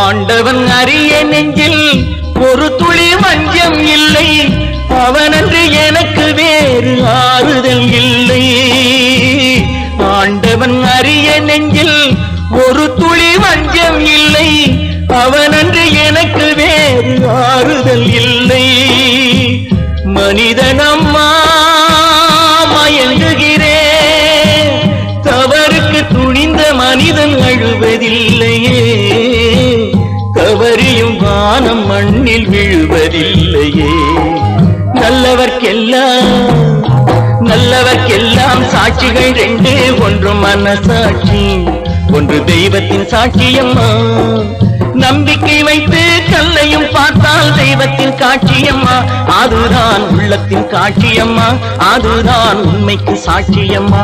ஆண்டவன் அறிய நெஞ்சில் ஒரு துளி வஞ்சம் இல்லை, அவனன்று எனக்கு வேறு ஆறுதல் இல்லை. ஆண்டவன் அறிய நெஞ்சில் ஒரு துளி வஞ்சம் இல்லை, அவனன்று எனக்கு வேறு ஆறுதல் இல்லை. மனிதனம்மா மயங்குகிறேன், தவறுக்கு துணிந்த மனிதன் அழுவதில்லையே, தவறியும் வானம் மண்ணில் விழுவதில்லையே. நல்லவர்க்கெல்லாம் சாட்சிகள் ரெண்டு, ஒன்று மனசாட்சி, ஒன்று தெய்வத்தின் சாட்சியம்மா. நம்பிக்கை வைத்து கல்லையும் பார்த்தால் தெய்வத்தின் காட்சியம்மா, அதுதான் உள்ளத்தின் காட்சியம்மா, அதுதான் உண்மைக்கு சாட்சியம்மா.